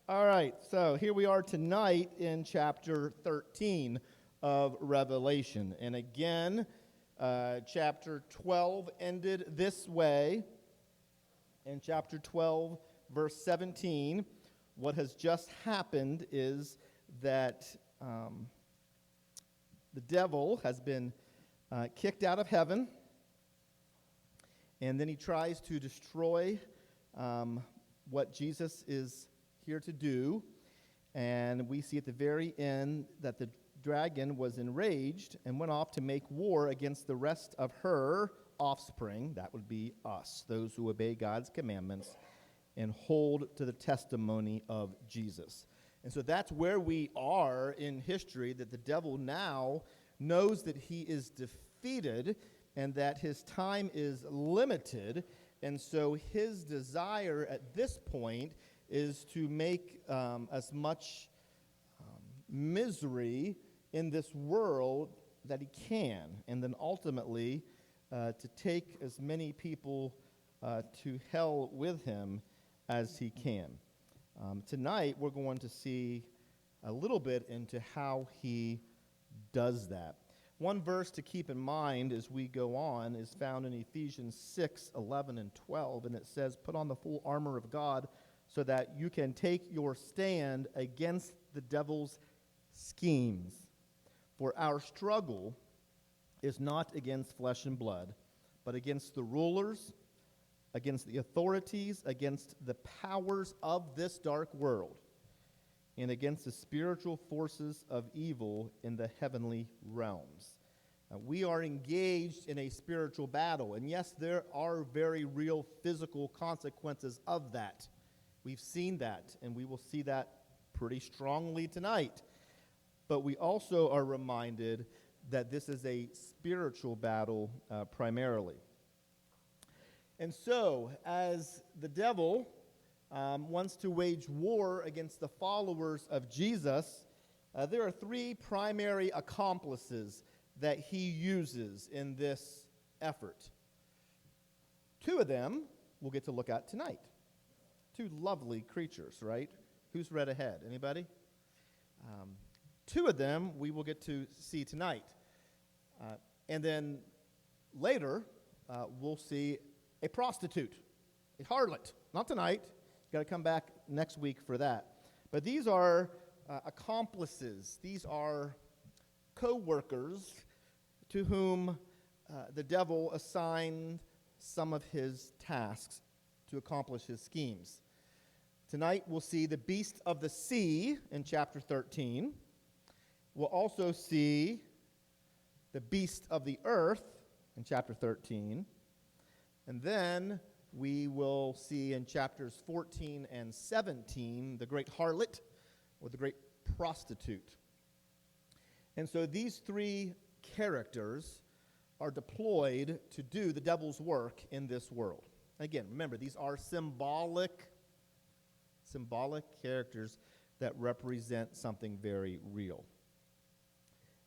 All right, so here we are tonight in chapter 13 of Revelation. And again, chapter 12 ended this way. In chapter 12, verse 17, what has just happened is that the devil has been kicked out of heaven, and then he tries to destroy what Jesus is here to do. And we see at the very end that the dragon was enraged and went off to make war against the rest of her offspring. That would be us, those who obey God's commandments and hold to the testimony of Jesus. And so that's where we are in history, that the devil now knows that he is defeated and that his time is limited. And so his desire at this point is to make as much misery in this world that he can, and then ultimately to take as many people to hell with him as he can. Tonight, we're going to see a little bit into how he does that. One verse to keep in mind as we go on is found in Ephesians 6, 11, and 12, and it says, "Put on the full armor of God so that you can take your stand against the devil's schemes. For our struggle is not against flesh and blood, but against the rulers, against the authorities, against the powers of this dark world, and against the spiritual forces of evil in the heavenly realms." We are engaged in a spiritual battle, and yes, there are very real physical consequences of that. We've seen that, and we will see that pretty strongly tonight. But we also are reminded that this is a spiritual battle primarily. And so, as the devil wants to wage war against the followers of Jesus, there are three primary accomplices that he uses in this effort. Two of them we'll get to look at tonight. Two lovely creatures, right? Who's read ahead? Anybody? Two of them we will get to see tonight. And then later, we'll see a prostitute, a harlot. Not tonight. You've got to come back next week for that. But these are accomplices. These are co-workers to whom the devil assigned some of his tasks to accomplish his schemes. Tonight we'll see the beast of the sea in chapter 13. We'll also see the beast of the earth in chapter 13. And then we will see in chapters 14 and 17 the great harlot or the great prostitute. And so these three characters are deployed to do the devil's work in this world. Again, remember, these are symbolic characters that represent something very real.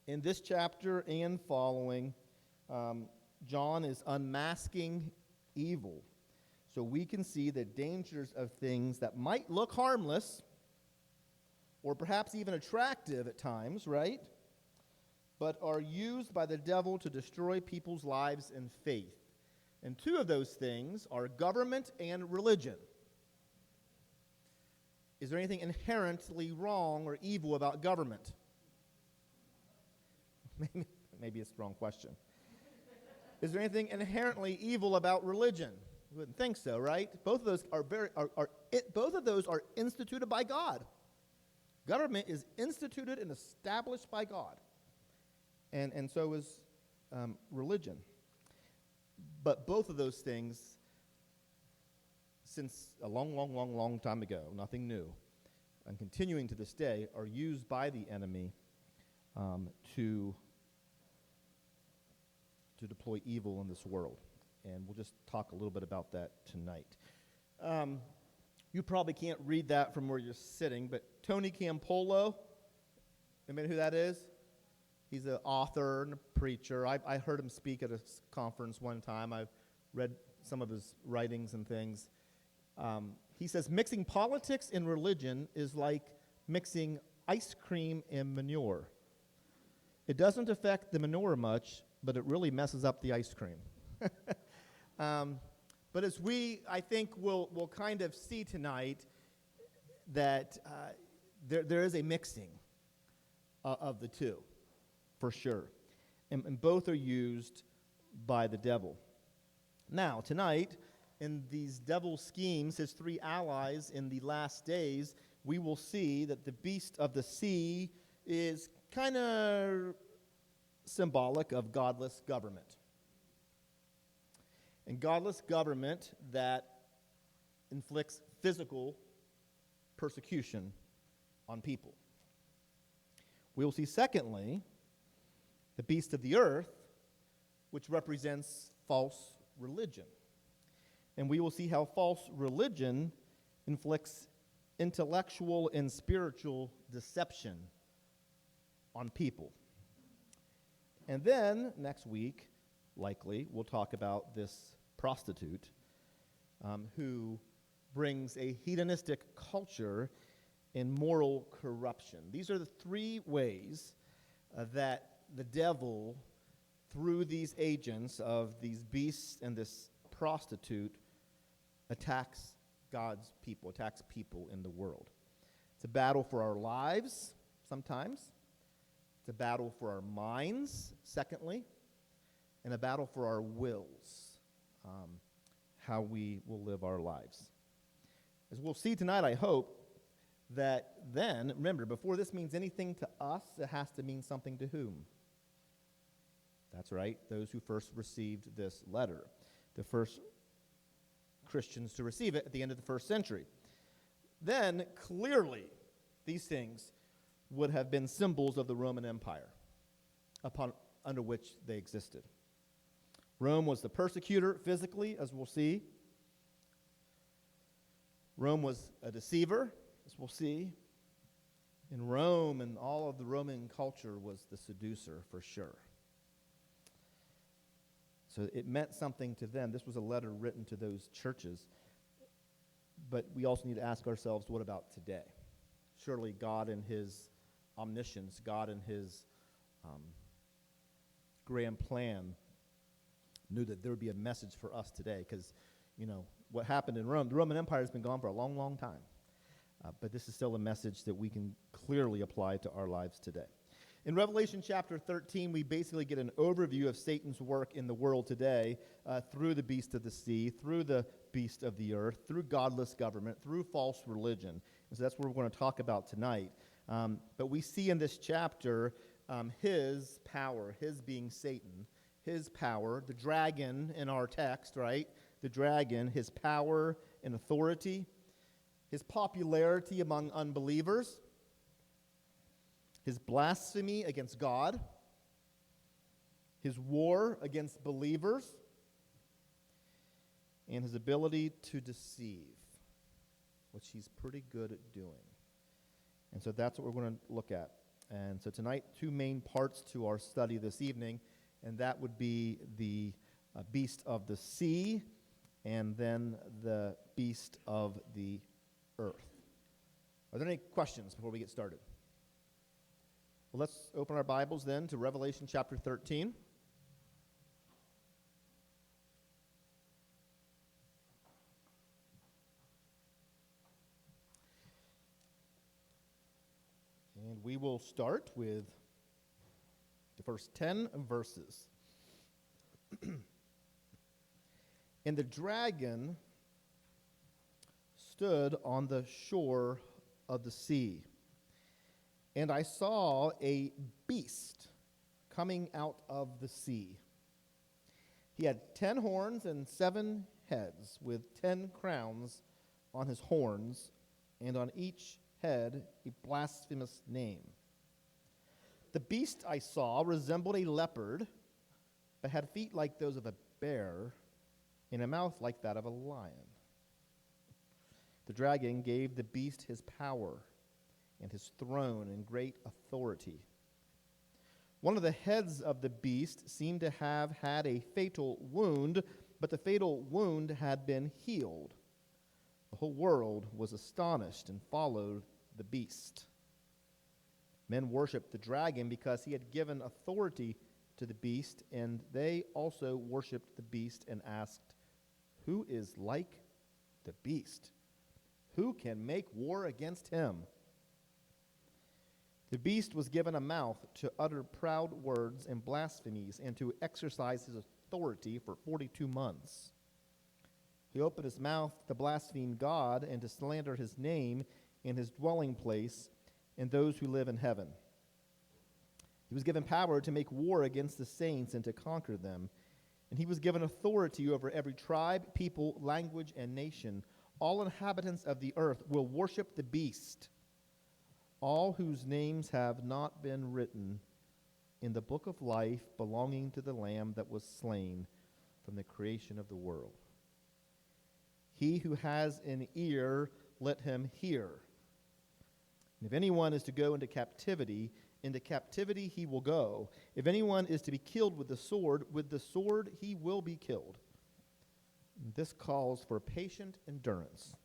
In this chapter and following, John is unmasking evil. So we can see the dangers of things that might look harmless or perhaps even attractive at times, right? But are used by the devil to destroy people's lives and faith. And two of those things are government and religion. Is there anything inherently wrong or evil about government? Maybe a strong question. Is there anything inherently evil about religion? You wouldn't think so, right? Both of those are instituted by God. Government is instituted and established by God. And so is religion. But both of those things, since a long time ago, nothing new, and continuing to this day, are used by the enemy to deploy evil in this world. And we'll just talk a little bit about that tonight. You probably can't read that from where you're sitting, but Tony Campolo, anybody who that is? He's an author and a preacher. I heard him speak at a conference one time. I've read some of his writings and things. He says, mixing politics and religion is like mixing ice cream and manure. It doesn't affect the manure much, but it really messes up the ice cream. But as I think we'll kind of see tonight that there is a mixing of the two, for sure. And both are used by the devil. Now, tonight, in these devil schemes, his three allies in the last days, we will see that the beast of the sea is kind of symbolic of godless government. And godless government that inflicts physical persecution on people. We will see, secondly, the beast of the earth, which represents false religion. And we will see how false religion inflicts intellectual and spiritual deception on people. And then, next week, likely, we'll talk about this prostitute who brings a hedonistic culture and moral corruption. These are the three ways that the devil, through these agents of these beasts and this prostitute, attacks God's people, attacks people in the world. It's a battle for our lives, sometimes. It's a battle for our minds, secondly, and a battle for our wills, how we will live our lives. As we'll see tonight, I hope, that then, remember, before this means anything to us, it has to mean something to whom? That's right, those who first received this letter, the first Christians to receive it at the end of the first century. Then, clearly, these things would have been symbols of the Roman Empire under which they existed. Rome was the persecutor physically, as we'll see. Rome was a deceiver, as we'll see. And Rome and all of the Roman culture was the seducer, for sure. So it meant something to them. This was a letter written to those churches. But we also need to ask ourselves, what about today? Surely God in his omniscience, God in his grand plan knew that there would be a message for us today, because, what happened in Rome, the Roman Empire has been gone for a long, long time. But this is still a message that we can clearly apply to our lives today. In Revelation chapter 13, we basically get an overview of Satan's work in the world today through the beast of the sea, through the beast of the earth, through godless government, through false religion. And so that's what we're going to talk about tonight. But we see in this chapter his power, his being Satan, his power, the dragon in our text, right? The dragon, his power and authority, his popularity among unbelievers, his blasphemy against God, his war against believers, and his ability to deceive, which he's pretty good at doing. And so that's what we're going to look at. And so tonight, two main parts to our study this evening, and that would be the beast of the sea and then the beast of the earth. Are there any questions before we get started? Well, let's open our Bibles then to Revelation chapter 13. And we will start with the first 10 verses. And the dragon stood on the shore of the sea, and I saw a beast coming out of the sea. He had 10 horns and 7 heads, with 10 crowns on his horns, and on each head a blasphemous name. The beast I saw resembled a leopard, but had feet like those of a bear, and a mouth like that of a lion. The dragon gave the beast his power and his throne and great authority. One of the heads of the beast seemed to have had a fatal wound, but the fatal wound had been healed. The whole world was astonished and followed the beast. Men worshiped the dragon because he had given authority to the beast, and they also worshiped the beast and asked, "Who is like the beast? Who can make war against him?" The beast was given a mouth to utter proud words and blasphemies and to exercise his authority for 42 months. He opened his mouth to blaspheme God and to slander his name and his dwelling place and those who live in heaven. He was given power to make war against the saints and to conquer them. And he was given authority over every tribe, people, language, and nation. All inhabitants of the earth will worship the beast, all whose names have not been written in the book of life belonging to the Lamb that was slain from the creation of the world. He who has an ear, let him hear. And if anyone is to go into captivity he will go. If anyone is to be killed with the sword he will be killed. And this calls for patient endurance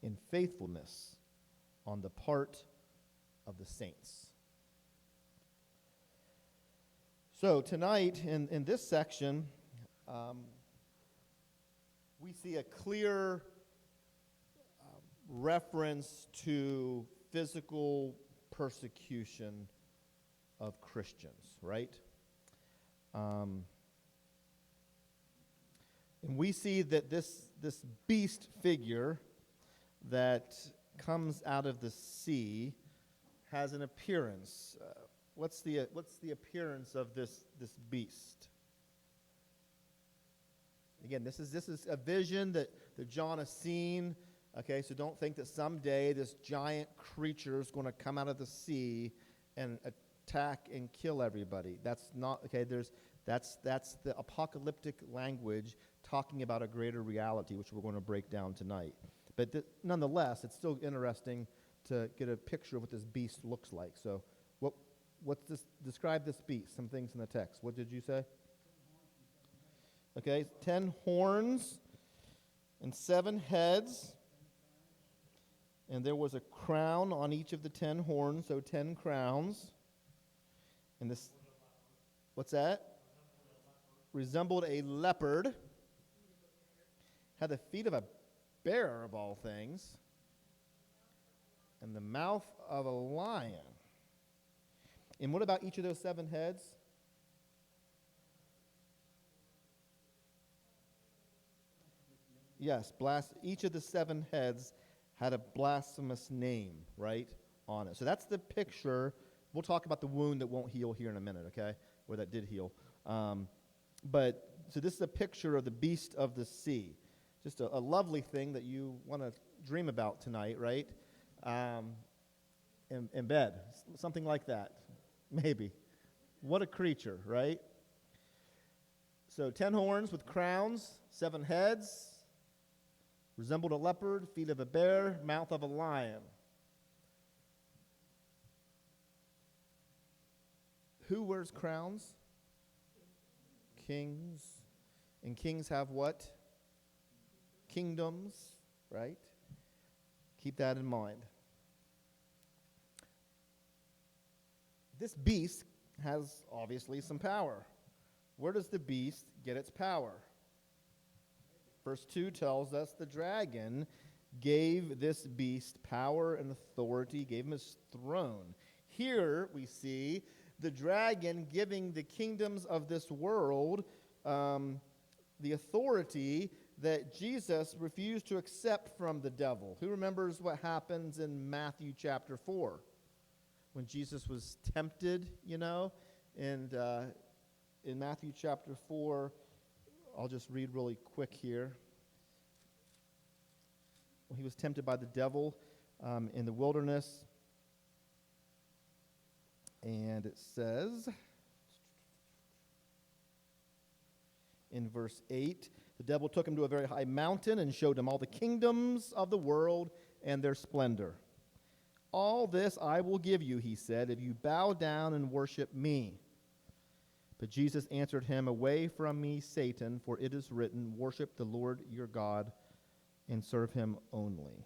and faithfulness on the part of the saints. So tonight, in this section, we see a clear reference to physical persecution of Christians, right? And we see that this beast figure that comes out of the sea has an appearance. What's the appearance of this beast? Again, this is a vision that John has seen. Okay, so don't think that someday this giant creature is going to come out of the sea and attack and kill everybody. That's not okay. That's the apocalyptic language talking about a greater reality, which we're going to break down tonight. But nonetheless, it's still interesting to get a picture of what this beast looks like. So, what's this? Describe this beast. Some things in the text. What did you say? Okay, 10 horns and 7 heads. And there was a crown on each of the 10 horns, so 10 crowns. And this, what's that? Resembled a leopard. Had the feet of a bear, of all things. And the mouth of a lion. And what about each of those 7 heads? Yes, each of the 7 heads had a blasphemous name, right, on it. So that's the picture. We'll talk about the wound that won't heal here in a minute, okay, where that did heal. But so this is a picture of the beast of the sea. Just a lovely thing that you want to dream about tonight, right? In bed, something like that, maybe. What a creature, right? So 10 horns with crowns, 7 heads. Resembled a leopard, feet of a bear, mouth of a lion. Who wears crowns? Kings. And kings have what? Kingdoms, right? Keep that in mind. This beast has obviously some power. Where does the beast get its power? Verse 2 tells us the dragon gave this beast power and authority, gave him his throne. Here we see the dragon giving the kingdoms of this world the authority that Jesus refused to accept from the devil. Who remembers what happens in Matthew chapter 4? When Jesus was tempted, and in Matthew chapter 4, I'll just read really quick here. When he was tempted by the devil in the wilderness, and it says in verse 8, the devil took him to a very high mountain and showed him all the kingdoms of the world and their splendor. All this I will give you, he said, if you bow down and worship me. But Jesus answered him, away from me, Satan, for it is written, worship the Lord your God and serve him only.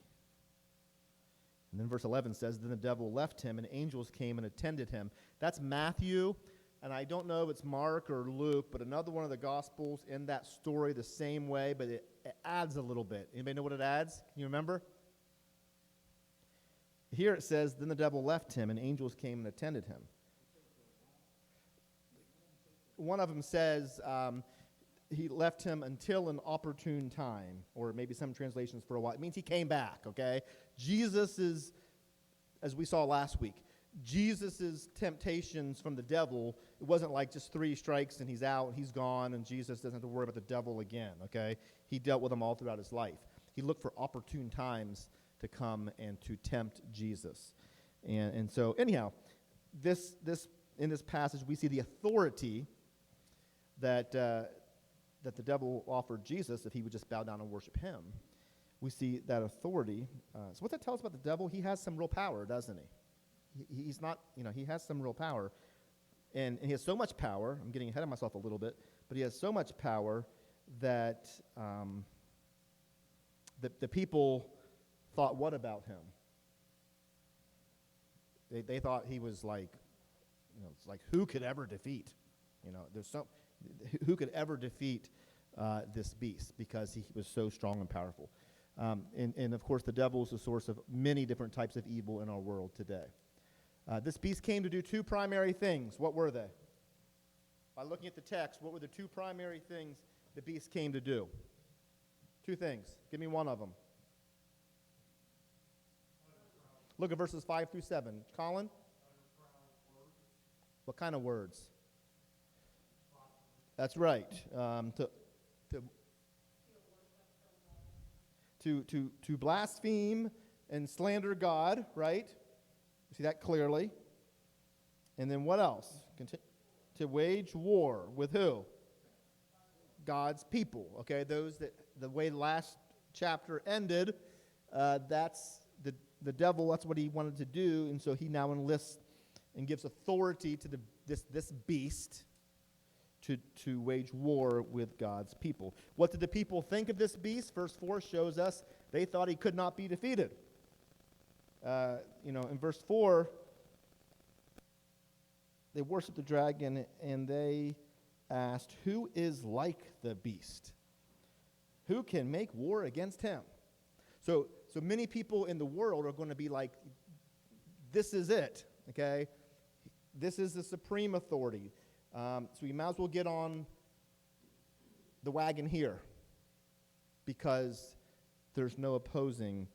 And then verse 11 says, then the devil left him, and angels came and attended him. That's Matthew, and I don't know if it's Mark or Luke, but another one of the Gospels in that story the same way, but it adds a little bit. Anybody know what it adds? Can you remember? Here it says, then the devil left him, and angels came and attended him. One of them says he left him until an opportune time, or maybe some translations for a while. It means he came back, okay? Jesus is, as we saw last week, Jesus' temptations from the devil, it wasn't like just 3 strikes and he's out and he's gone and Jesus doesn't have to worry about the devil again, okay? He dealt with them all throughout his life. He looked for opportune times to come and to tempt Jesus. And so, anyhow, this in this passage, we see the authority that the devil offered Jesus if he would just bow down and worship him. We see that authority. So what that tells us about the devil, he has some real power, doesn't he? He's not, he has some real power. And he has so much power, I'm getting ahead of myself a little bit, but he has so much power that the people thought what about him? They thought he was like, it's like who could ever defeat? Who could ever defeat this beast because he was so strong and powerful. And of course, the devil is the source of many different types of evil in our world today. This beast came to do 2 primary things. What were they? By looking at the text, what were the 2 primary things the beast came to do? 2 things. Give me one of them. Look at verses 5 through 7. Colin? What kind of words? That's right. To blaspheme and slander God, right? You see that clearly. And then what else? To wage war with who? God's people. Okay, those that the way the last chapter ended, that's the devil. That's what he wanted to do, and so he now enlists and gives authority to this beast to wage war with God's people. What did the people think of this beast? Verse 4 shows us they thought he could not be defeated. In verse 4, they worshiped the dragon and they asked, who is like the beast? Who can make war against him? So many people in the world are going to be like, this is it, okay? This is the supreme authority. So you might as well get on the wagon here because there's no opposing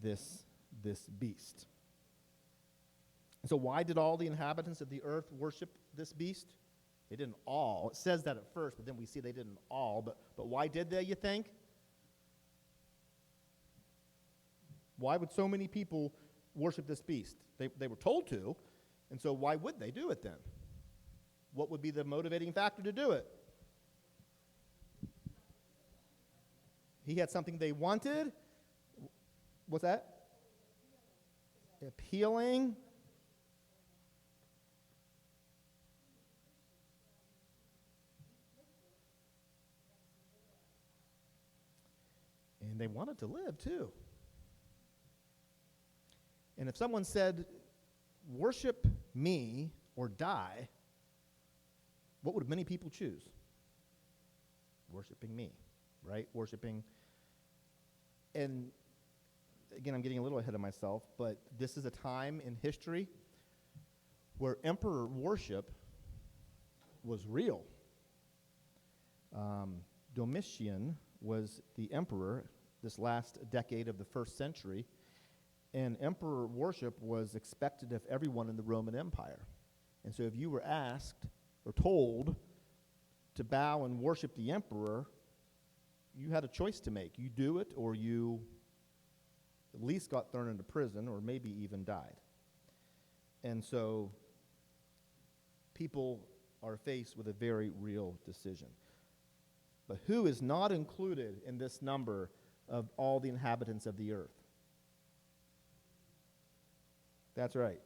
this beast. So why did all the inhabitants of the earth worship this beast? They didn't all. It says that at first, but then we see they didn't all. But why did they, you think? Why would so many people worship this beast? They were told to, and so why would they do it then? What would be the motivating factor to do it? He had something they wanted. What's that? Appealing. And they wanted to live too. And if someone said, worship me or die, what would many people choose? Worshiping me, right? Worshiping. And again, I'm getting a little ahead of myself, but this is a time in history where emperor worship was real. Domitian was the emperor this last decade of the 1st century, and emperor worship was expected of everyone in the Roman Empire. And so if you were asked or told to bow and worship the emperor, you had a choice to make. You do it, or you at least got thrown into prison, or maybe even died. And so people are faced with a very real decision. But who is not included in this number of all the inhabitants of the earth? That's right.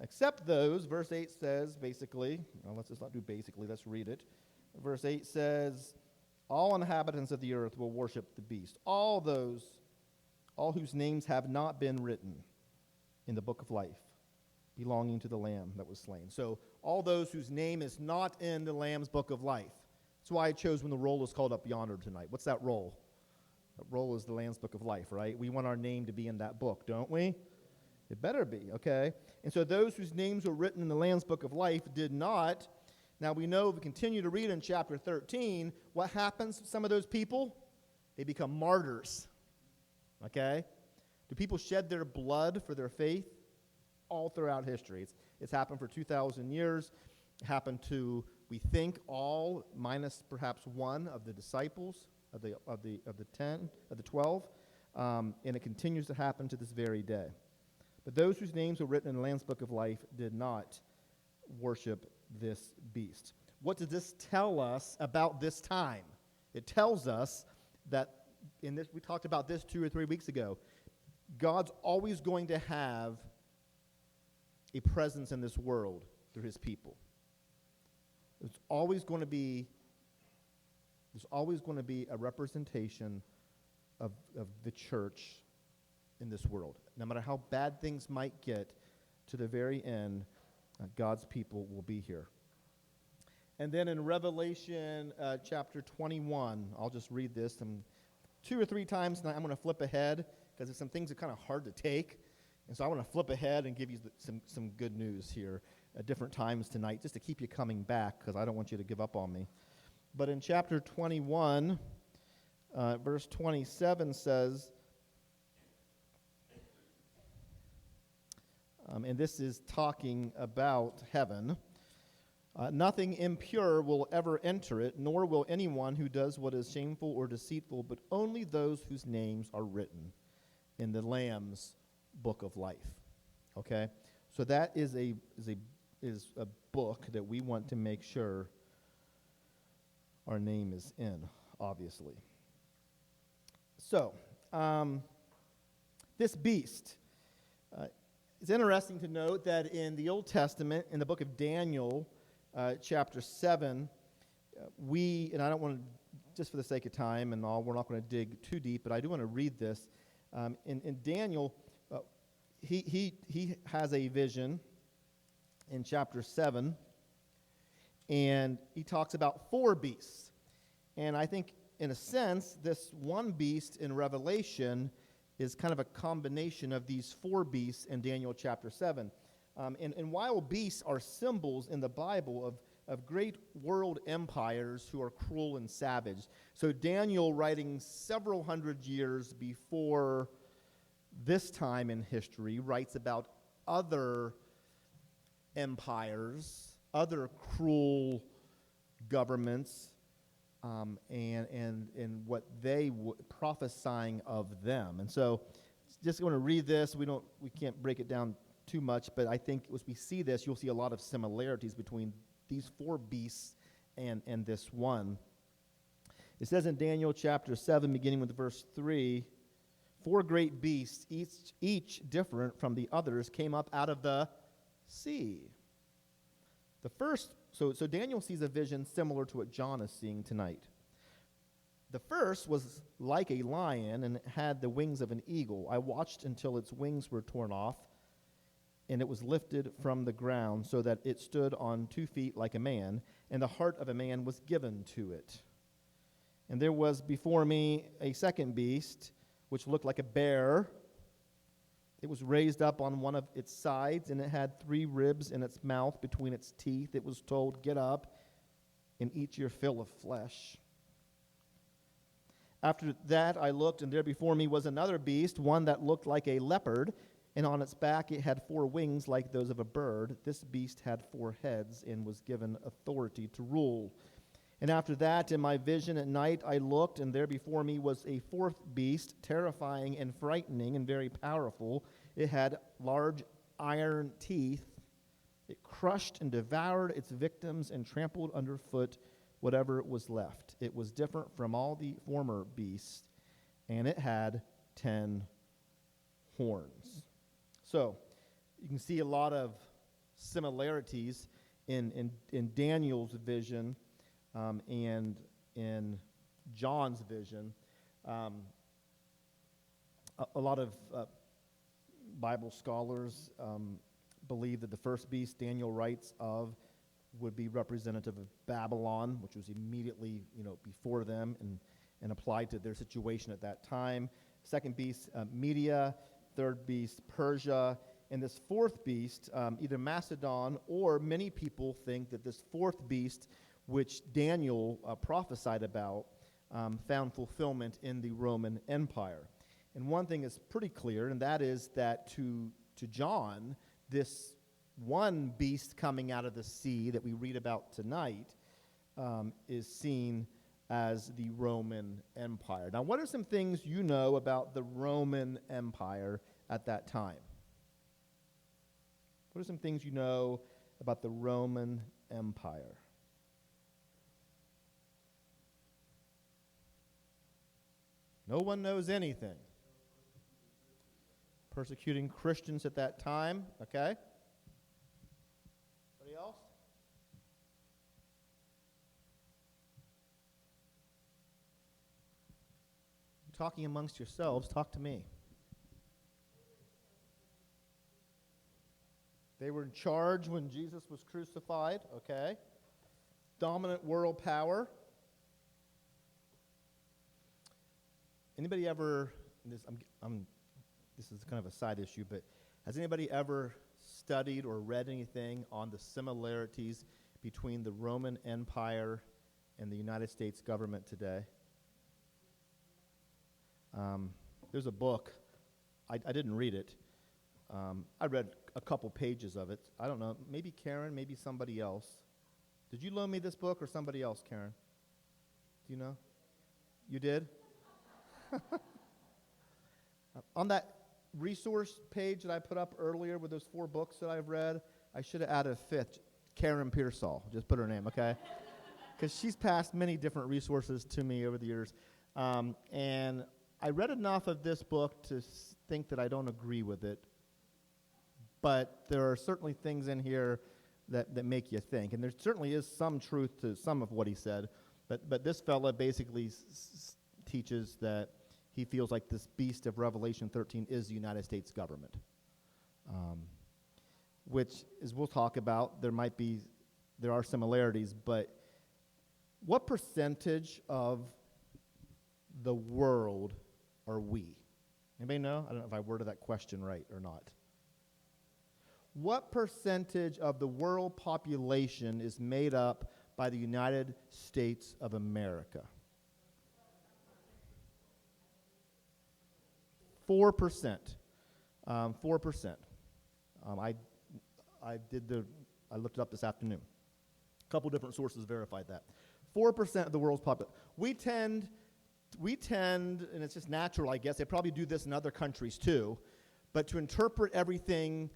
Except those, verse 8 says, basically, well, let's just not do basically, let's read it. Verse 8 says, All inhabitants of the earth will worship the beast. All whose names have not been written in the book of life, belonging to the Lamb that was slain. So all those whose name is not in the Lamb's book of life. That's why I chose when the roll is called up yonder tonight. What's that roll? That roll is the Lamb's book of life, right? We want our name to be in that book, don't we? It better be, okay? And so those whose names were written in the Lamb's book of life did not. Now we know, if we continue to read in chapter 13, what happens to some of those people? They become martyrs, okay? Do people shed their blood for their faith? All throughout history. It's happened for 2,000 years. It happened to, we think, all minus perhaps one of the disciples of the 12, and it continues to happen to this very day. But those whose names were written in the Lamb's book of life did not worship this beast. What does this tell us about this time? It tells us that we talked about this 2 or 3 weeks ago. God's always going to have a presence in this world through his people. There's always going to be a representation of the church in this world. No matter how bad things might get, to the very end, God's people will be here. And then in Revelation chapter 21, I'll just read this 2 or 3 times tonight. I'm going to flip ahead because there's some things that are kind of hard to take. And so I want to flip ahead and give you some good news here at different times tonight, just to keep you coming back, because I don't want you to give up on me. But in chapter 21, verse 27 says, and this is talking about heaven, nothing impure will ever enter it, nor will anyone who does what is shameful or deceitful, but only those whose names are written in the Lamb's book of life. Okay, so that is a book that we want to make sure our name is in, obviously. So this beast, it's interesting to note that in the Old Testament, in the book of Daniel, chapter 7, and I don't want to, just for the sake of time and all, we're not going to dig too deep, but I do want to read this. In Daniel, he has a vision in chapter 7, and he talks about 4 beasts. And I think, in a sense, this one beast in Revelation is kind of a combination of these 4 beasts in Daniel chapter 7. And wild beasts are symbols in the Bible of great world empires who are cruel and savage. So Daniel, writing several hundred years before this time in history, writes about other empires, other cruel governments, and what they prophesying of them. And so, just going to read this. We can't break it down too much, but I think as we see this, you'll see a lot of similarities between these 4 beasts and this one. It says in Daniel chapter 7, beginning with verse 3, 4 great beasts, each different from the others, came up out of the sea. The first, so Daniel sees a vision similar to what John is seeing tonight. The first was like a lion and had the wings of an eagle. I watched until its wings were torn off, and it was lifted from the ground so that it stood on 2 feet like a man, and the heart of a man was given to it. And there was before me a second beast, which looked like a bear. It was raised up on one of its sides, and it had 3 ribs in its mouth between its teeth. It was told, "Get up and eat your fill of flesh." After that I looked, and there before me was another beast, one that looked like a leopard, and on its back it had 4 wings like those of a bird. This beast had 4 heads and was given authority to rule. And after that, in my vision at night, I looked, and there before me was a 4th beast, terrifying and frightening and very powerful. It had large iron teeth. It crushed and devoured its victims and trampled underfoot whatever was left. It was different from all the former beasts, and it had 10 horns. So, you can see a lot of similarities in Daniel's vision and in John's vision. A lot of Bible scholars believe that the first beast Daniel writes of would be representative of Babylon, which was immediately, before them and applied to their situation at that time. Second beast, Media. Third beast, Persia. And this fourth beast, either Macedon, or many people think that this fourth beast, which Daniel prophesied about, found fulfillment in the Roman Empire. And one thing is pretty clear, and that is that to John, this one beast coming out of the sea that we read about tonight is seen as the Roman Empire. Now, what are some things you know about the Roman Empire at that time? What are some things you know about the Roman Empire? No one knows anything. Persecuting Christians at that time, okay? Anybody else? Talking amongst yourselves, talk to me. They were in charge when Jesus was crucified, okay? Dominant world power. Anybody ever, this is kind of a side issue, but has anybody ever studied or read anything on the similarities between the Roman Empire and the United States government today? There's a book. I didn't read it. I read a couple pages of it. I don't know. Maybe Karen, maybe somebody else. Did you loan me this book or somebody else, Karen? Do you know? You did? On that resource page that I put up earlier with those 4 books that I've read, I should have added a 5th, Karen Pearsall. Just put her name, okay? Because she's passed many different resources to me over the years. And I read enough of this book to think that I don't agree with it. But there are certainly things in here that make you think. And there certainly is some truth to some of what he said. But this fella basically teaches that he feels like this beast of Revelation 13 is the United States government. Which, as we'll talk about, there are similarities, but what percentage of the world are we? Anybody know? I don't know if I worded that question right or not. What percentage of the world population is made up by the United States of America? 4%. 4%. I looked it up this afternoon. A couple different sources verified that. 4% of the world's population. We tend, and it's just natural, I guess, they probably do this in other countries too, but to interpret everything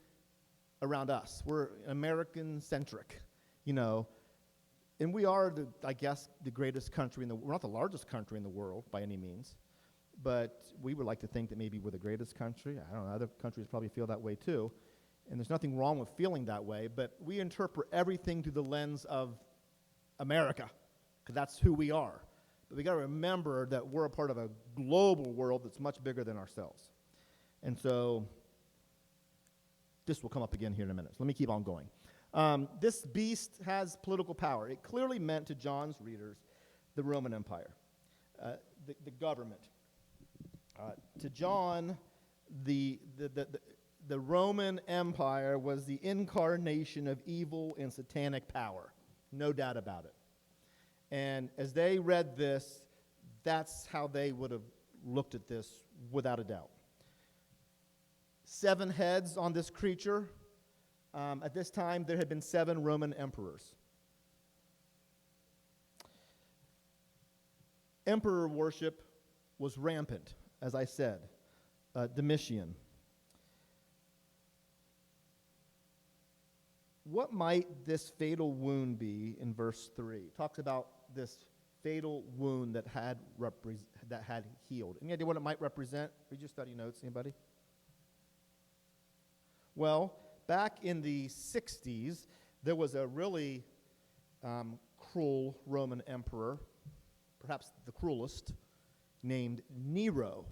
around us. We're American-centric, and we are, I guess, the greatest country we're not the largest country in the world by any means, but we would like to think that maybe we're the greatest country. I don't know, other countries probably feel that way too, and there's nothing wrong with feeling that way, but we interpret everything through the lens of America, because that's who we are. But we got to remember that we're a part of a global world that's much bigger than ourselves. And so this will come up again here in a minute. So let me keep on going. This beast has political power. It clearly meant to John's readers the Roman Empire, the government. To John, the Roman Empire was the incarnation of evil and satanic power. No doubt about it. And as they read this, that's how they would have looked at this without a doubt. 7 heads on this creature. At this time, there had been 7 Roman emperors. Emperor worship was rampant, as I said. Domitian. What might this fatal wound be in verse 3? It talks about this fatal wound that had healed. Any idea what it might represent? Read your study notes, anybody? Well, back in the 60s, there was a really cruel Roman emperor perhaps the cruelest, named Nero,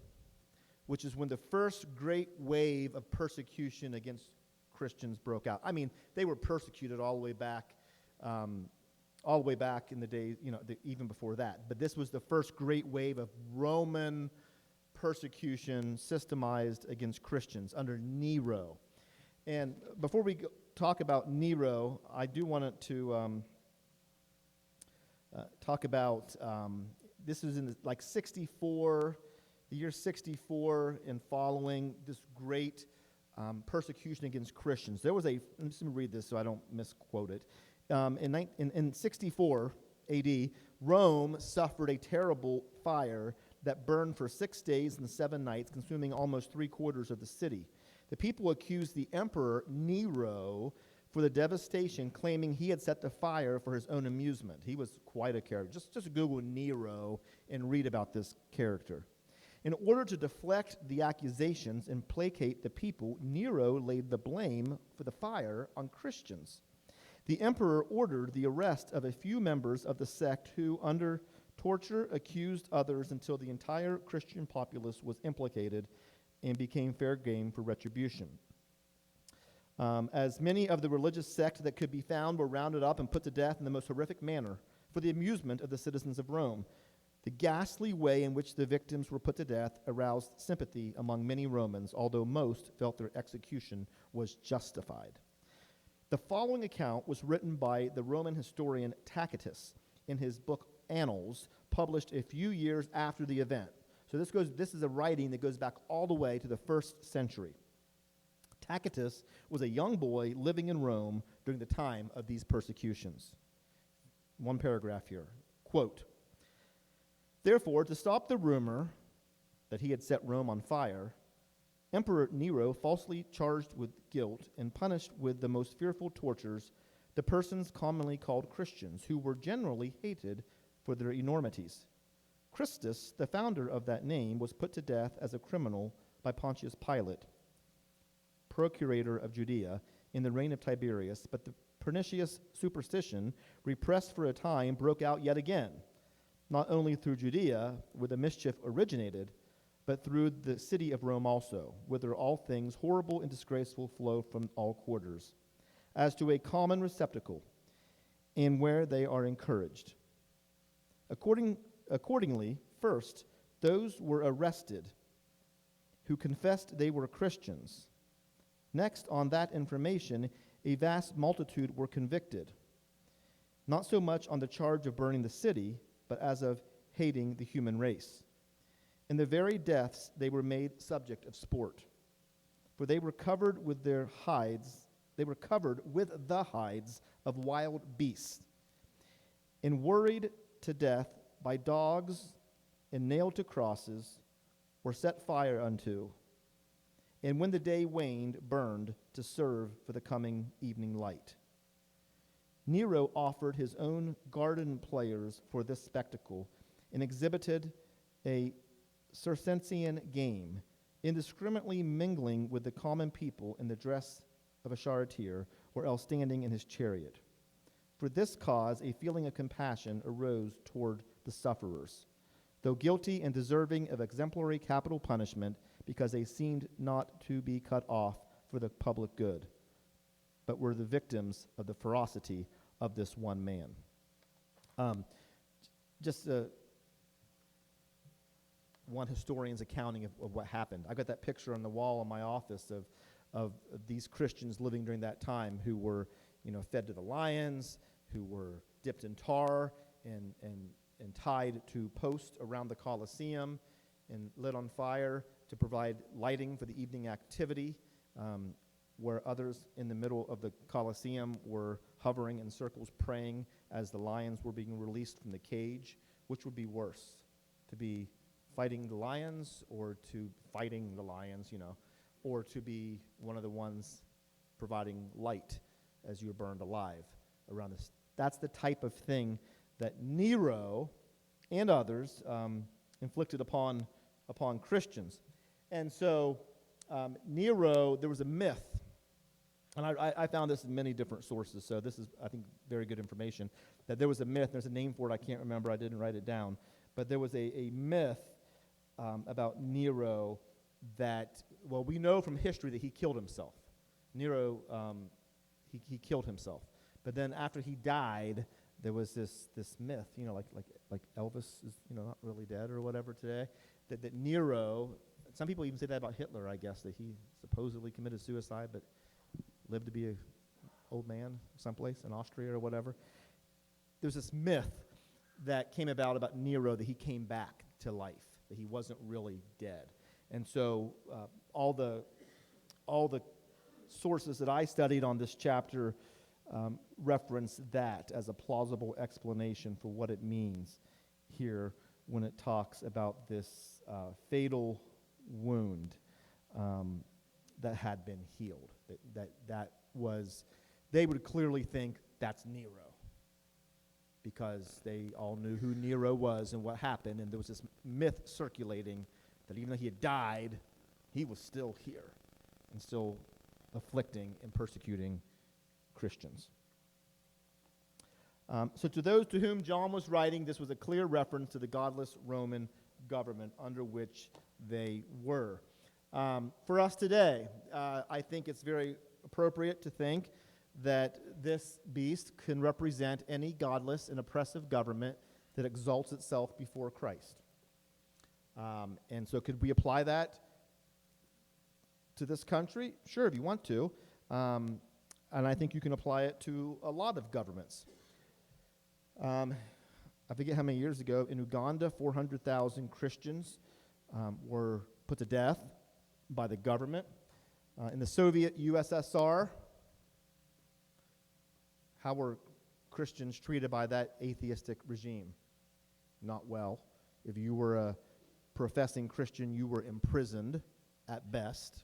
which is when the first great wave of persecution against Christians broke out. I mean, they were persecuted all the way back in the days, even before that. But this was the first great wave of Roman persecution systemized against Christians under Nero. And before we talk about Nero, I do want to talk about, this was in the year 64 and following, this great persecution against Christians. There was let me read this so I don't misquote it. In 64 AD, Rome suffered a terrible fire that burned for 6 days and 7 nights, consuming almost 3/4 of the city. The people accused the emperor Nero for the devastation, claiming he had set the fire for his own amusement. He was quite a character. Just Google Nero and read about this character. In order to deflect the accusations and placate the people, Nero laid the blame for the fire on Christians. The emperor ordered the arrest of a few members of the sect who, under torture, accused others until the entire Christian populace was implicated and became fair game for retribution. As many of the religious sect that could be found were rounded up and put to death in the most horrific manner for the amusement of the citizens of Rome. The ghastly way in which the victims were put to death aroused sympathy among many Romans, although most felt their execution was justified. The following account was written by the Roman historian Tacitus in his book Annals, published a few years after the event. So this is a writing that goes back all the way to the 1st century. Tacitus was a young boy living in Rome during the time of these persecutions. One paragraph here. Quote, "Therefore, to stop the rumor that he had set Rome on fire, Emperor Nero falsely charged with guilt and punished with the most fearful tortures the persons commonly called Christians, who were generally hated for their enormities. Christus, the founder of that name, was put to death as a criminal by Pontius Pilate, procurator of Judea, in the reign of Tiberius, but the pernicious superstition, repressed for a time, broke out yet again, not only through Judea, where the mischief originated, but through the city of Rome also, whither all things horrible and disgraceful flow from all quarters, as to a common receptacle, and where they are encouraged. Accordingly, first, those were arrested who confessed they were Christians. Next, on that information, a vast multitude were convicted, not so much on the charge of burning the city, but as of hating the human race. In the very deaths, they were made subject of sport, for they were covered with the hides of wild beasts, and worried to death by dogs, and nailed to crosses, or set fire unto, and when the day waned, burned to serve for the coming evening light. Nero offered his own garden players for this spectacle, and exhibited a Circensian game, indiscriminately mingling with the common people in the dress of a charioteer, or else standing in his chariot. For this cause, a feeling of compassion arose toward the sufferers, though guilty and deserving of exemplary capital punishment, because they seemed not to be cut off for the public good, but were the victims of the ferocity of this one man. One historian's accounting of what happened. I got that picture on the wall in my office of these Christians living during that time who were, fed to the lions, who were dipped in tar and tied to posts around the Colosseum and lit on fire to provide lighting for the evening activity, where others in the middle of the Colosseum were hovering in circles praying as the lions were being released from the cage. Which would be worse, to be fighting the lions or to fighting the lions, or to be one of the ones providing light as you're burned alive around this? That's the type of thing that Nero and others inflicted upon Christians. And so Nero, there was a myth, and I found this in many different sources, so this is, I think, very good information, that there was a myth. There's a name for it. I can't remember. I didn't write it down. But there was a myth about Nero that, well, we know from history that he killed himself. Nero, he killed himself. But then after he died, there was this myth, like Elvis is, not really dead or whatever today, that Nero, some people even say that about Hitler, I guess, that he supposedly committed suicide but lived to be an old man someplace in Austria or whatever. There's this myth that came about Nero, that he came back to life, that he wasn't really dead. And so all the sources that I studied on this chapter reference that as a plausible explanation for what it means here when it talks about this fatal wound that had been healed. That was, they would clearly think that's Nero, because they all knew who Nero was and what happened, and there was this myth circulating that even though he had died, he was still here and still afflicting and persecuting Christians. So to those to whom John was writing, this was a clear reference to the godless Roman government under which they were. For us today, I think it's very appropriate to think that this beast can represent any godless and oppressive government that exalts itself before Christ. And so could we apply that to this country? Sure, if you want to. And I think you can apply it to a lot of governments. I forget how many years ago, in Uganda, 400,000 Christians were put to death by the government. In the Soviet USSR, how were Christians treated by that atheistic regime? Not well. If you were a professing Christian, you were imprisoned at best.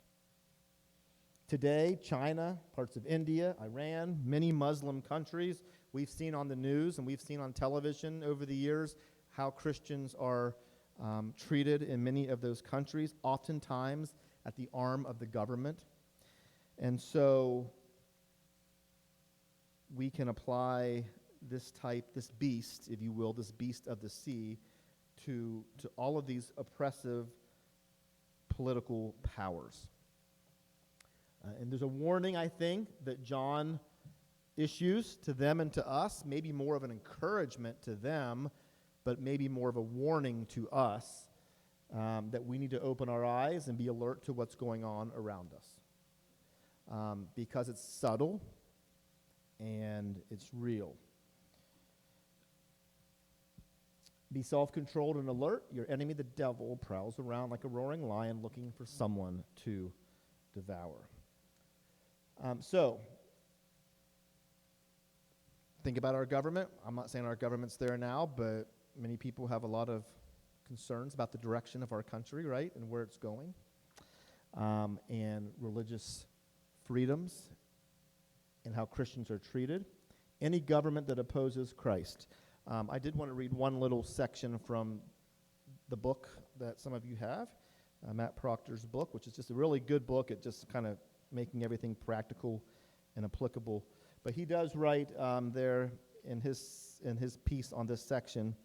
Today, China, parts of India, Iran, many Muslim countries, we've seen on the news and we've seen on television over the years how Christians are treated in many of those countries, oftentimes at the arm of the government. And so we can apply this beast, if you will, this beast of the sea, to all of these oppressive political powers. And there's a warning, I think, that John issues to them and to us, maybe more of an encouragement to them, but maybe more of a warning to us, that we need to open our eyes and be alert to what's going on around us. Because it's subtle and it's real. Be self-controlled and alert. Your enemy, the devil, prowls around like a roaring lion looking for someone to devour. So, think about our government. I'm not saying our government's there now, but many people have a lot of concerns about the direction of our country, right, and where it's going, and religious freedoms and how Christians are treated. Any government that opposes Christ. I did want to read one little section from the book that some of you have, Matt Proctor's book, which is just a really good book at just kind of making everything practical and applicable. But he does write there in his piece on this section,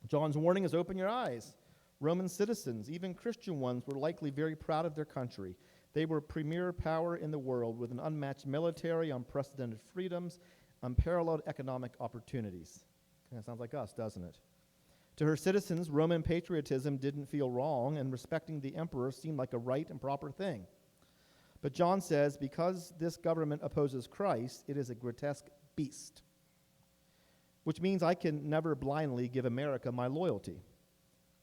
John's warning is open your eyes. Roman citizens, even Christian ones, were likely very proud of their country. They were premier power in the world with an unmatched military, unprecedented freedoms, unparalleled economic opportunities. Kind of sounds like us, doesn't it? To her citizens, Roman patriotism didn't feel wrong, and respecting the emperor seemed like a right and proper thing. But John says, because this government opposes Christ, it is a grotesque beast, which means I can never blindly give America my loyalty.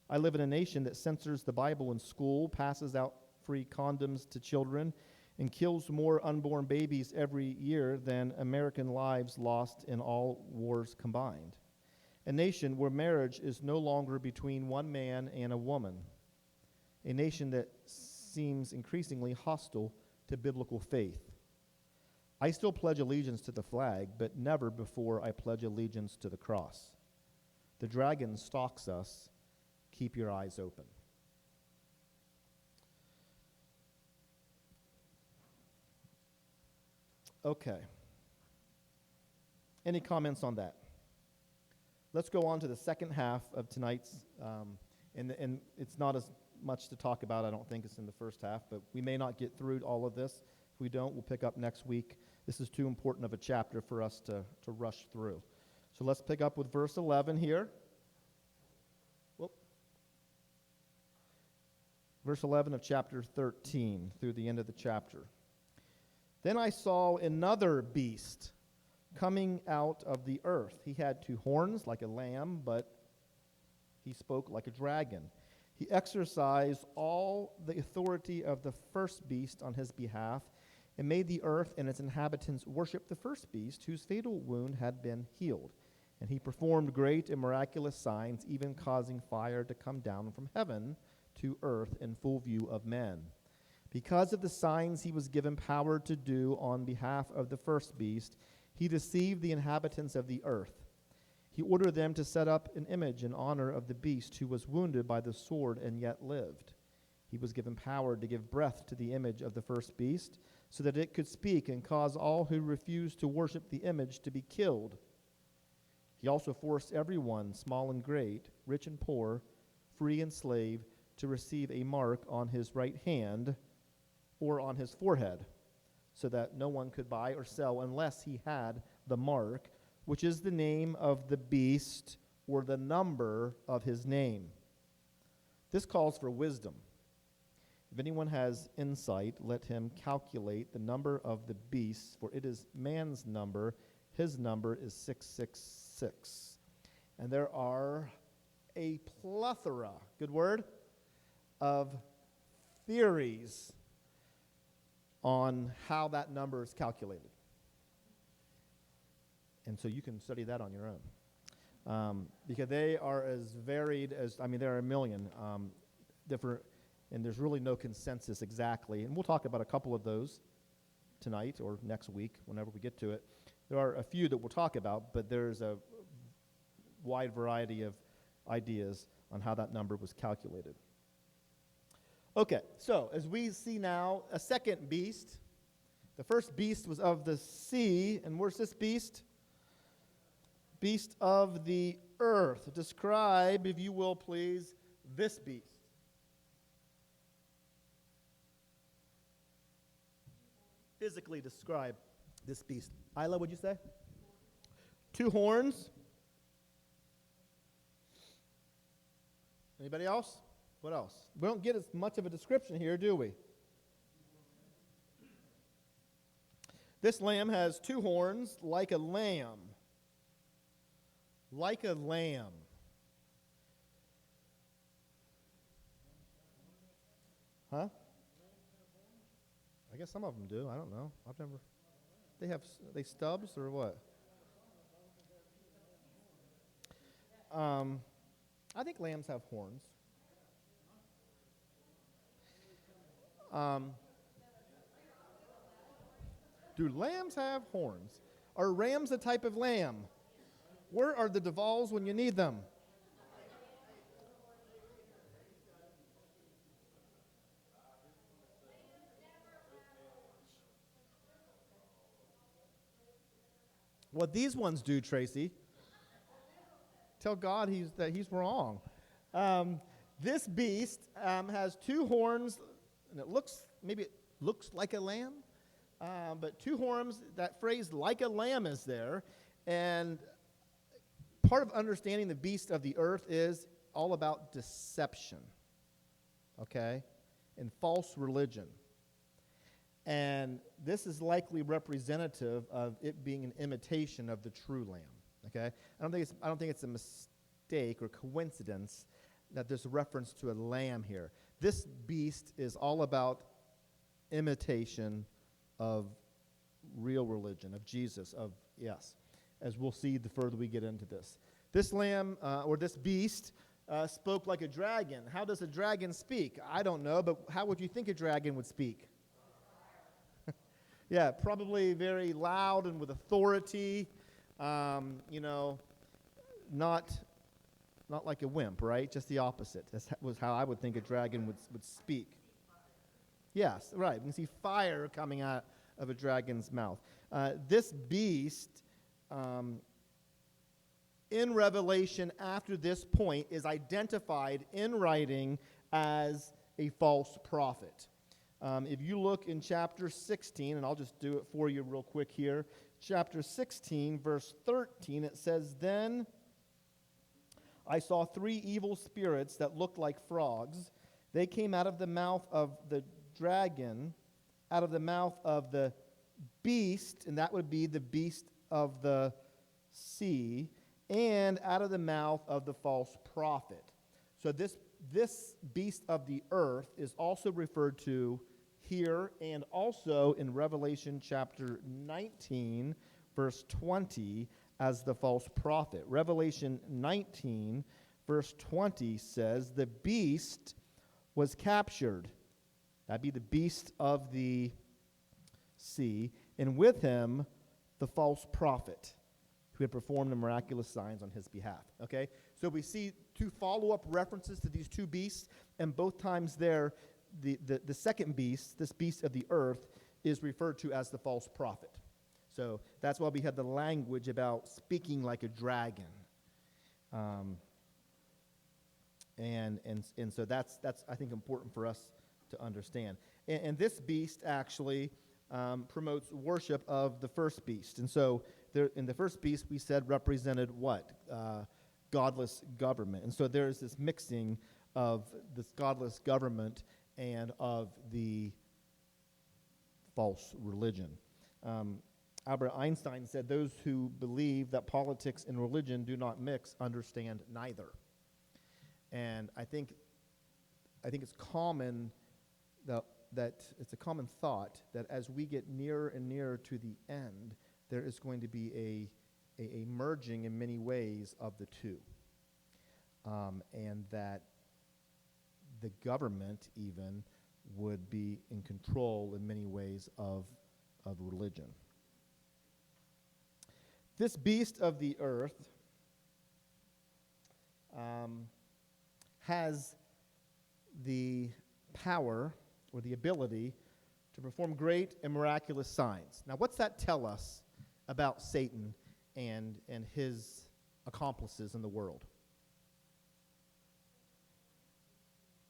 I live in a nation that censors the Bible in school, passes out free condoms to children, and kills more unborn babies every year than American lives lost in all wars combined. A nation where marriage is no longer between one man and a woman. A nation that seems increasingly hostile to biblical faith. I still pledge allegiance to the flag, but never before I pledge allegiance to the cross. The dragon stalks us. Keep your eyes open. Okay. Any comments on that? Let's go on to the second half of tonight's, and it's not as much to talk about, I don't think, it's in the first half, but we may not get through all of this. If we don't, we'll pick up next week. This is too important of a chapter for us to rush through. So let's pick up with verse 11 here. Verse 11 of chapter 13 through the end of the chapter. Then I saw another beast coming out of the earth. He had 2 horns like a lamb, but he spoke like a dragon. He exercised all the authority of the first beast on his behalf and made the earth and its inhabitants worship the first beast whose fatal wound had been healed. And he performed great and miraculous signs, even causing fire to come down from heaven to earth in full view of men. Because of the signs he was given power to do on behalf of the first beast, he deceived the inhabitants of the earth. He ordered them to set up an image in honor of the beast who was wounded by the sword and yet lived. He was given power to give breath to the image of the first beast, so that it could speak and cause all who refused to worship the image to be killed. He also forced everyone, small and great, rich and poor, free and slave, to receive a mark on his right hand or on his forehead, so that no one could buy or sell unless he had the mark, which is the name of the beast or the number of his name. This calls for wisdom. If anyone has insight, let him calculate the number of the beast, for it is man's number. His number is 666. And there are a plethora, good word, of theories on how that number is calculated. And so you can study that on your own. Because they are as varied as, there are a million different, and there's really no consensus exactly. And we'll talk about a couple of those tonight or next week, whenever we get to it. There are a few that we'll talk about, but there's a wide variety of ideas on how that number was calculated. Okay, so as we see now, a second beast. The first beast was of the sea, and where's this beast? Beast of the earth. Describe, if you will please, this beast. Physically describe this beast. Isla, what'd you say? 2 horns. Anybody else? What else? We don't get as much of a description here, do we? This lamb has 2 horns like a lamb. Like a lamb. Huh? I guess some of them do. I don't know. I've never. They stubs or what? I think lambs have horns. Do lambs have horns? Are rams a type of lamb? Where are the Duvals when you need them? What these ones do, Tracy, tell God that he's wrong. This beast has 2 horns, and it looks like a lamb, but 2 horns. That phrase "like a lamb" is there, and part of understanding the beast of the earth is all about deception, okay, and false religion. And this is likely representative of it being an imitation of the true lamb. Okay, I don't think it's a mistake or coincidence that there's a reference to a lamb here. This beast is all about imitation of real religion, of Jesus, as we'll see the further we get into this. This lamb, or this beast, spoke like a dragon. How does a dragon speak? I don't know, but how would you think a dragon would speak? Yeah, probably very loud and with authority, not like a wimp, right? Just the opposite. That was how I would think a dragon would speak. Yes, right. We can see fire coming out of a dragon's mouth. This beast in Revelation after this point is identified in writing as a false prophet. If you look in chapter 16, and I'll just do it for you real quick here. Chapter 16, verse 13, it says, "Then I saw 3 evil spirits that looked like frogs. They came out of the mouth of the dragon, out of the mouth of the beast," and that would be the beast of the sea, "and out of the mouth of the false prophet." So this beast of the earth is also referred to here and also in Revelation chapter 19, verse 20, as the false prophet. Revelation 19, verse 20 says, "The beast was captured." That'd be the beast of the sea, "and with him the false prophet, who had performed the miraculous signs on his behalf." Okay? So we see 2 follow-up references to these 2 beasts, and both times there, the second beast, this beast of the earth, is referred to as the false prophet. So that's why we have the language about speaking like a dragon. And so that's I think important for us to understand. And this beast actually promotes worship of the first beast. And so in the first beast, we said represented what? Godless government. And so there's this mixing of this godless government and of the false religion. Albert Einstein said, "Those who believe that politics and religion do not mix understand neither." And I think it's common that it's a common thought that as we get nearer and nearer to the end, there is going to be a merging in many ways of the two, and that the government even would be in control in many ways of religion. This beast of the earth has the power or the ability to perform great and miraculous signs. Now, what's that tell us about Satan and his accomplices in the world?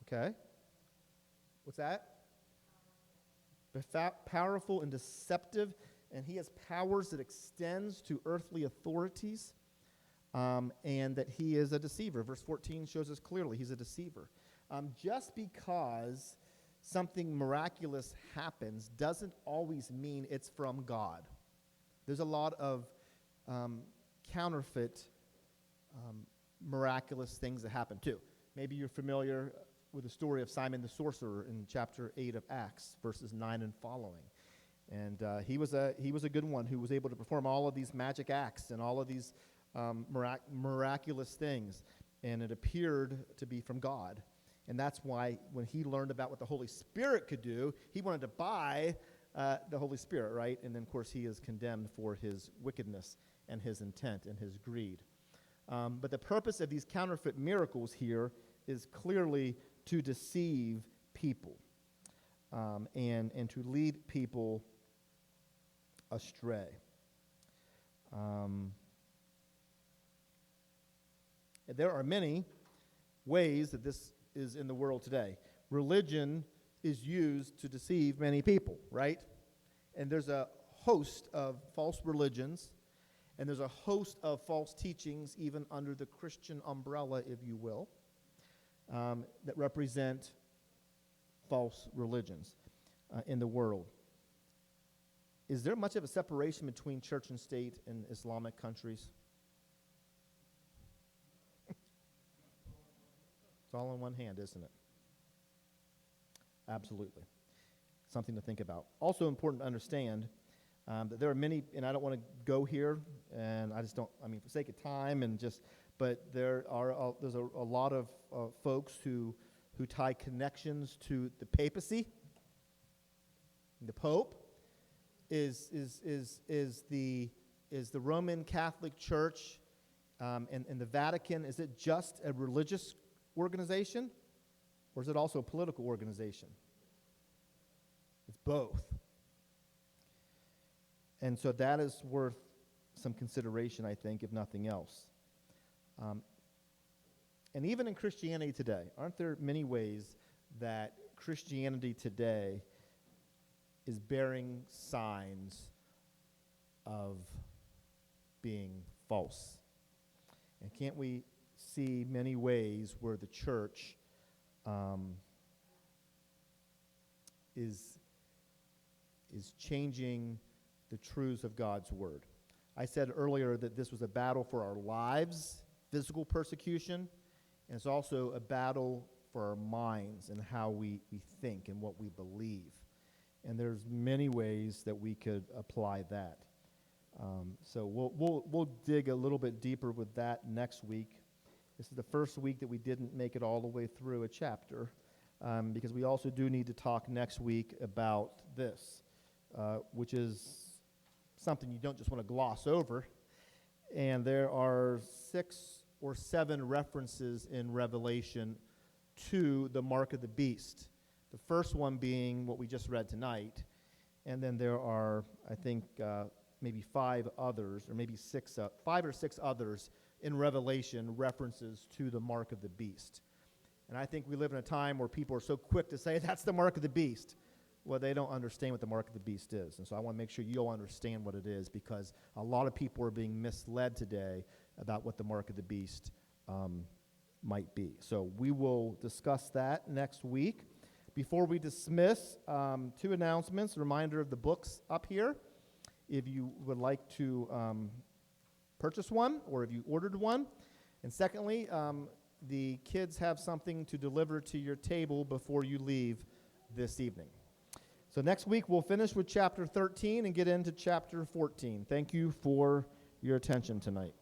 Okay. What's that? Powerful and deceptive, and he has powers that extends to earthly authorities, and that he is a deceiver. Verse 14 shows us clearly he's a deceiver. Just because something miraculous happens doesn't always mean it's from God. There's a lot of counterfeit miraculous things that happen too. Maybe you're familiar with the story of Simon the sorcerer in chapter 8 of Acts, verses 9 and following. And he was a good one who was able to perform all of these magic acts and all of these miraculous things, and it appeared to be from God. And that's why when he learned about what the Holy Spirit could do, he wanted to buy the Holy Spirit, right? And then, of course, he is condemned for his wickedness and his intent and his greed. But the purpose of these counterfeit miracles here is clearly to deceive people and to lead people astray. There are many ways that this is in the world today. Religion is used to deceive many people, right? And there's a host of false religions, and there's a host of false teachings, even under the Christian umbrella, if you will, that represent false religions in the world. Is there much of a separation between church and state in Islamic countries? It's all in one hand, isn't it? Absolutely. Something to think about. Also important to understand that there are many, and I don't want to go here, and I just don't, for sake of time but there's a lot of folks who tie connections to the papacy. The Pope is the Roman Catholic Church and the Vatican. Is it just a religious organization, or is it also a political organization? It's both. And so that is worth some consideration, I think, if nothing else. And even in Christianity today, aren't there many ways that Christianity today is bearing signs of being false? And can't we see many ways where the church is changing the truths of God's word? I said earlier that this was a battle for our lives, physical persecution, and it's also a battle for our minds and how we think and what we believe. And there's many ways that we could apply that. So we'll dig a little bit deeper with that next week. This is the first week that we didn't make it all the way through a chapter, because we also do need to talk next week about this, which is something you don't just want to gloss over. And there are 6 or 7 references in Revelation to the mark of the beast. The first one being what we just read tonight, and then there are, I think, maybe 5 others, or maybe 5 or 6 others in Revelation references to the mark of the beast. And I think we live in a time where people are so quick to say, that's the mark of the beast. Well, they don't understand what the mark of the beast is. And so I want to make sure you'll understand what it is, because a lot of people are being misled today about what the mark of the beast might be. So we will discuss that next week. Before we dismiss, 2 announcements. A reminder of the books up here. If you would like to purchase one, or if you ordered one. And secondly, the kids have something to deliver to your table before you leave this evening. So next week we'll finish with chapter 13 and get into chapter 14. Thank you for your attention tonight.